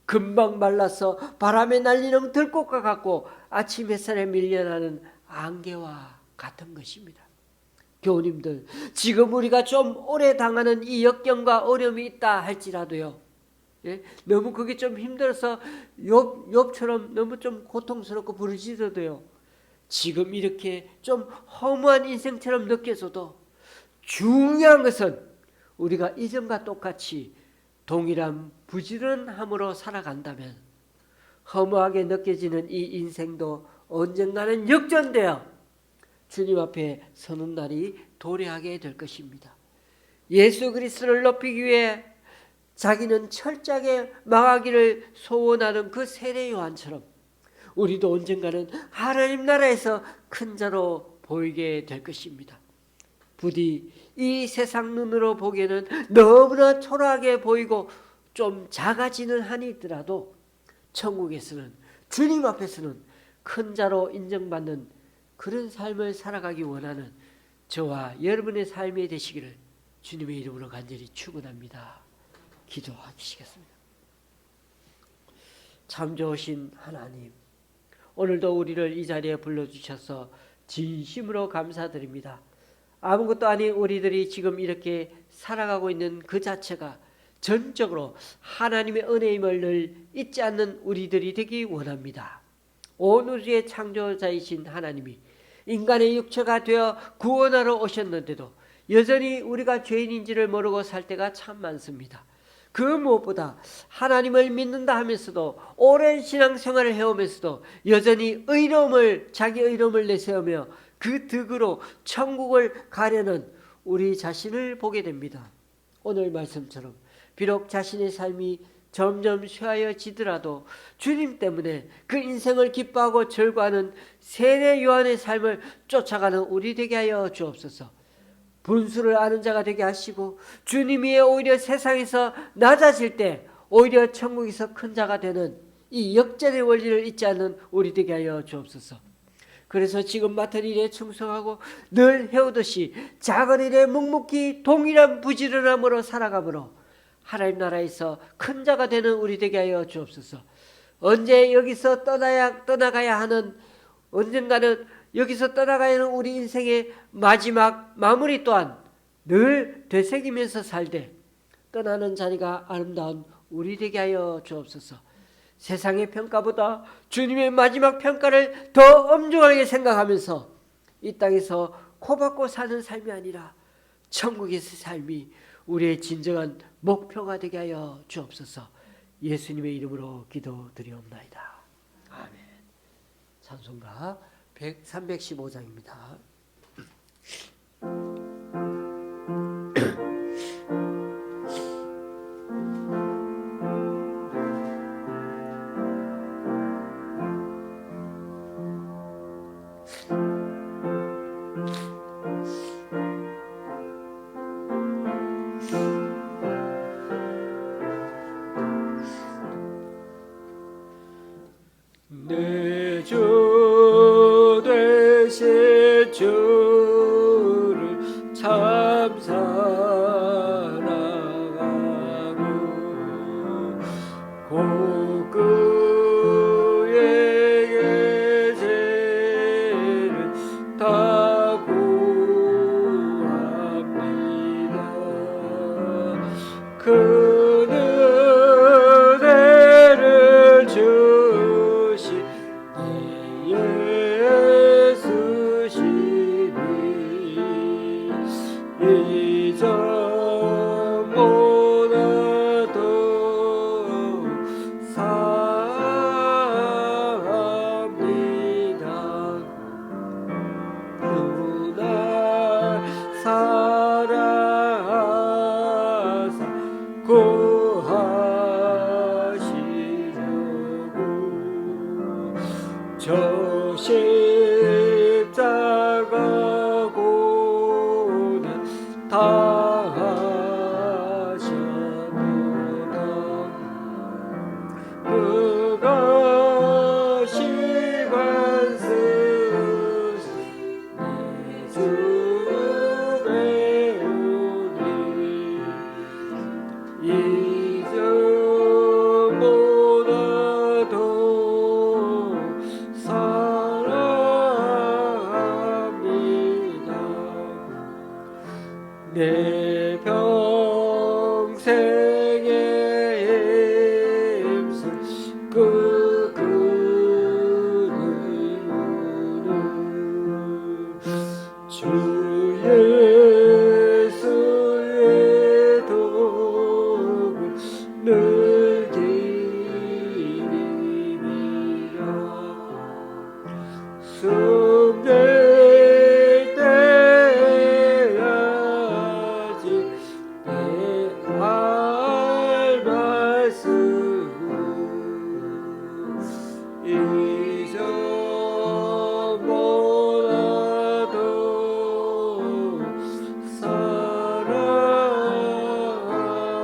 금방 말라서 바람에 날리는 들꽃과 같고 아침 햇살에 밀려나는 안개와 같은 것입니다. 교우님들, 지금 우리가 좀 오래 당하는 이 역경과 어려움이 있다 할지라도요, 너무 그게 좀 힘들어서 욥처럼 너무 좀 고통스럽고 부르짖어도요, 지금 이렇게 좀 허무한 인생처럼 느껴져도 중요한 것은 우리가 이전과 똑같이 동일한 부지런함으로 살아간다면 허무하게 느껴지는 이 인생도 언젠가는 역전되어 주님 앞에 서는 날이 도래하게 될 것입니다. 예수 그리스도를 높이기 위해 자기는 철저하게 망하기를 소원하는 그 세례 요한처럼 우리도 언젠가는 하나님 나라에서 큰 자로 보이게 될 것입니다. 부디 이 세상 눈으로 보기에는 너무나 초라하게 보이고 좀 작아지는 한이 있더라도 천국에서는 주님 앞에서는 큰 자로 인정받는 그런 삶을 살아가기 원하는 저와 여러분의 삶이 되시기를 주님의 이름으로 간절히 축원합니다. 기도하시겠습니다. 참 좋으신 하나님, 오늘도 우리를 이 자리에 불러주셔서 진심으로 감사드립니다. 아무것도 아닌 우리들이 지금 이렇게 살아가고 있는 그 자체가 전적으로 하나님의 은혜임을 늘 잊지 않는 우리들이 되기 원합니다. 온 우주의 창조자이신 하나님이 인간의 육체가 되어 구원하러 오셨는데도 여전히 우리가 죄인인지를 모르고 살 때가 참 많습니다. 그 무엇보다 하나님을 믿는다 하면서도 오랜 신앙생활을 해오면서도 여전히 자기 의로움을 내세우며 그 덕으로 천국을 가려는 우리 자신을 보게 됩니다. 오늘 말씀처럼 비록 자신의 삶이 점점 쇠하여지더라도 주님 때문에 그 인생을 기뻐하고 즐거워하는 세례 요한의 삶을 쫓아가는 우리 되게 하여 주옵소서. 분수를 아는 자가 되게 하시고 주님이 오히려 세상에서 낮아질 때 오히려 천국에서 큰 자가 되는 이 역전의 원리를 잊지 않는 우리 되게 하여 주옵소서. 그래서 지금 맡은 일에 충성하고 늘 해오듯이 작은 일에 묵묵히 동일한 부지런함으로 살아가므로 하나님 나라에서 큰 자가 되는 우리 되게 하여 주옵소서. 언제 여기서 떠나가야 하는 언젠가는 여기서 떠나가야 하는 우리 인생의 마지막 마무리 또한 늘 되새기면서 살되 떠나는 자리가 아름다운 우리 되게 하여 주옵소서. 세상의 평가보다 주님의 마지막 평가를 더 엄중하게 생각하면서 이 땅에서 코박고 사는 삶이 아니라 천국에서 삶이 우리의 진정한 목표가 되게 하여 주옵소서. 예수님의 이름으로 기도드리옵나이다. 아멘. 찬송가 315장입니다. 내 주 되신 주를 참 사랑하고 곧 그의 죄를 다 구합니다. 그 은혜를 주신 예수시니 십자가 고난 당하셨도다. 그가 심한 스승 주의 우리 이전보다도 사랑합니다. 내 평생의 힘쓸 그 그리움을 주 예수의 도움을 늘 기리리라. 숨길 때야지 내 할 말씀 이전보다도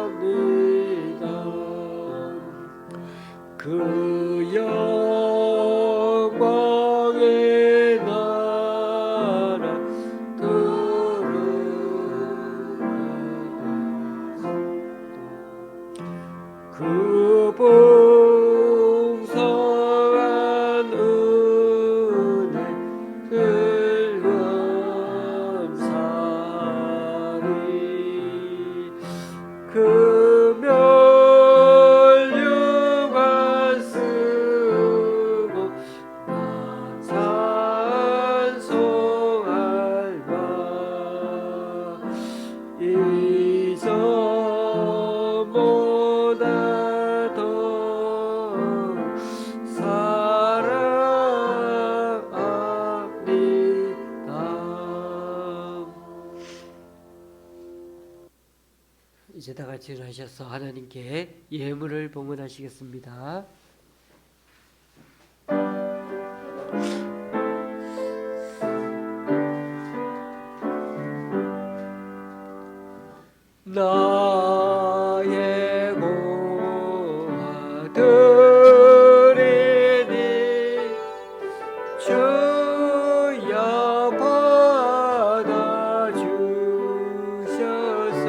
사랑합니다. 그 영광의 나라 그 풍성한 은혜를 감사리 그 멸류관 쓰고 나 찬송할까. 이전보다 더 사랑합니다. 이제 다 같이 일어나셔서 하나님께 예물을 봉헌하시겠습니다. 나의 고아들이니 주여 받아주셔서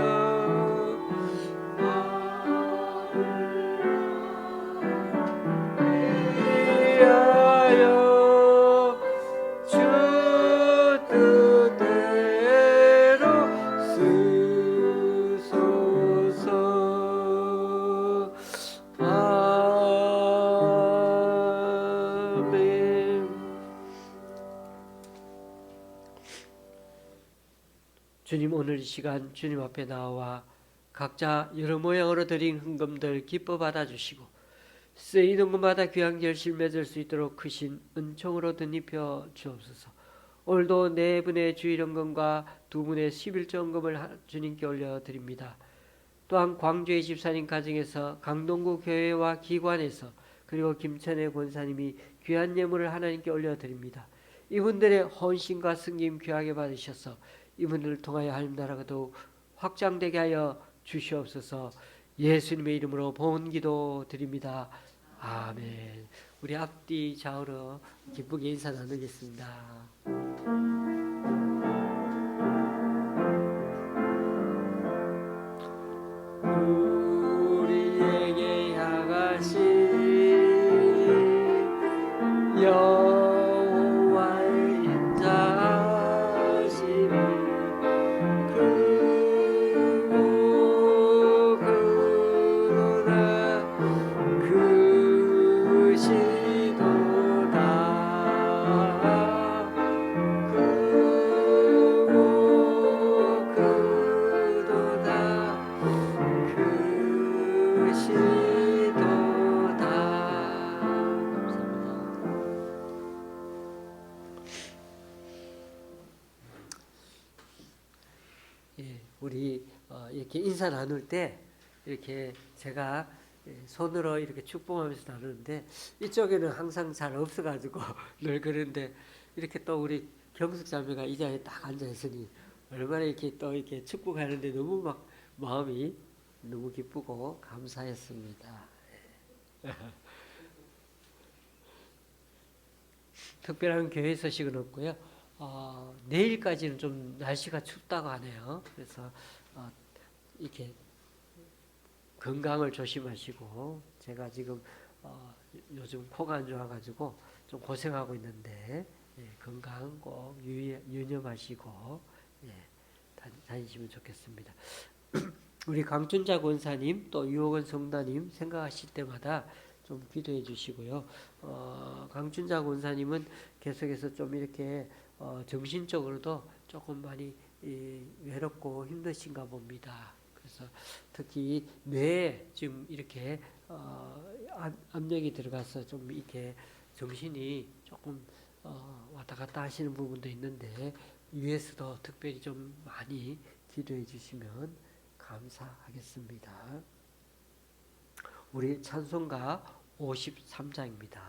위하여 주 뜻대로 쓰소서. 아멘. 주님, 오늘 이 시간 주님 앞에 나와 각자 여러 모양으로 드린 헌금들 기뻐 받아주시고 쓰이는 곳마다 귀한 결실 맺을 수 있도록 크신 은총으로 덧입혀 주옵소서. 오늘도 네 분의 주일헌금과 두 분의 11조헌금을 주님께 올려드립니다. 또한 광주의 집사님 가정에서 강동구 교회와 기관에서 그리고 김천의 권사님이 귀한 예물을 하나님께 올려드립니다. 이분들의 헌신과 승김 귀하게 받으셔서 이분들을 통하여 하나님 나라가 더욱 확장되게 하여 주시옵소서. 예수님의 이름으로 봉헌기도 드립니다. 아멘. 우리 앞뒤 좌우로 기쁘게 인사 나누겠습니다. 우리에게 향하신 여호와의 인자하심이 크고 그로다 그 시도다 크고 그도다 그 시도다. 예, 우리 이렇게 인사 나눌 때 이렇게 제가 손으로 이렇게 축복하면서 나누는데 이쪽에는 항상 잘 없어가지고 늘 그런데 이렇게 또 우리 경숙 자매가 이 자리에 딱 앉아 있으니 얼마나 이렇게 또 이렇게 축복하는데 너무 막 마음이 너무 기쁘고 감사했습니다. 특별한 교회 소식은 없고요. 내일까지는 좀 날씨가 춥다고 하네요. 그래서 이렇게 건강을 조심하시고 제가 지금 요즘 코가 안 좋아가지고 좀 고생하고 있는데 건강 꼭 유념하시고 다니시면 좋겠습니다. 우리 강춘자 권사님 또 유호건 성도님 생각하실 때마다 좀 기도해 주시고요. 강춘자 권사님은 계속해서 좀 이렇게 정신적으로도 조금 많이 외롭고 힘드신가 봅니다. 그래서 특히 뇌에 지금 이렇게 압력이 들어가서 좀 이렇게 정신이 조금 왔다 갔다 하시는 부분도 있는데 위에서도 특별히 좀 많이 기도해 주시면 감사하겠습니다. 우리 찬송가 53장입니다.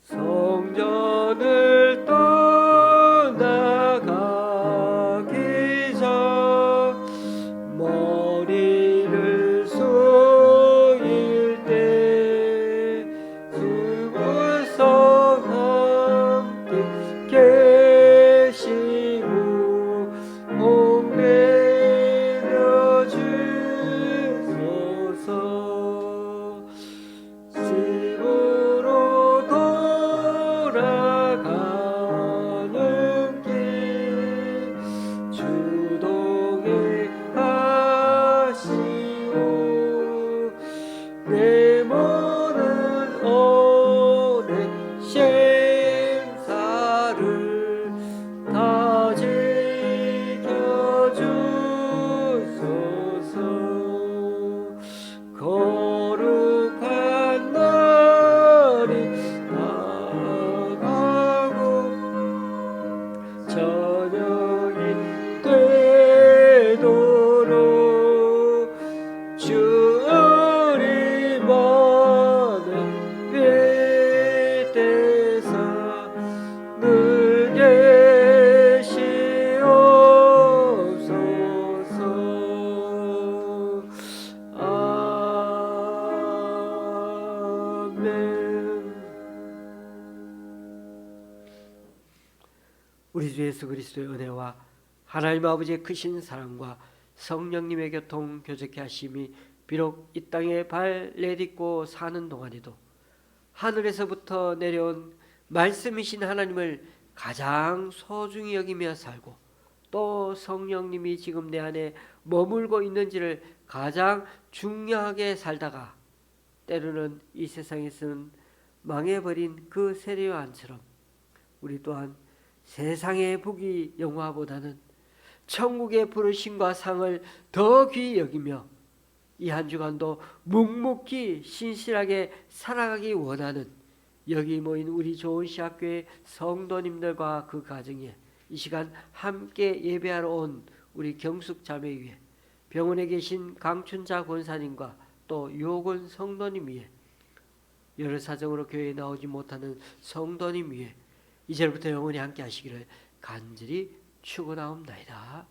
성전을 떠나가기 전 머리를 숙일 때 주구서 함께 계시고 복내려 주소서. 집으로 돌아가는 길 주동에 하시고 내 모든 오랜 생사를 다 지켜주소서. 거룩한 날이 다가고 저녁이 되도록 주 우리만의 빛대사 늘 계시옵소서. 아멘. 우리 주 예수 그리스도의 은혜와 하나님 아버지의 크신 사랑과 성령님의 교통 교제케 하심이 비록 이 땅에 발 내딛고 사는 동안에도 하늘에서부터 내려온 말씀이신 하나님을 가장 소중히 여기며 살고 또 성령님이 지금 내 안에 머물고 있는지를 가장 중요하게 살다가 때로는 이 세상에서는 망해버린 그 세례요한처럼 우리 또한 세상의 부귀 영화보다는 천국의 부르심과 상을 더 귀히 여기며 이 한 주간도 묵묵히 신실하게 살아가기 원하는 여기 모인 우리 좋은 시학교의 성도님들과 그 가정에 이 시간 함께 예배하러 온 우리 경숙 자매 위에 병원에 계신 강춘자 권사님과 또 유호건 성도님 위에 여러 사정으로 교회에 나오지 못하는 성도님 위에 이제부터 영원히 함께 하시기를 간절히 축원하옵나이다.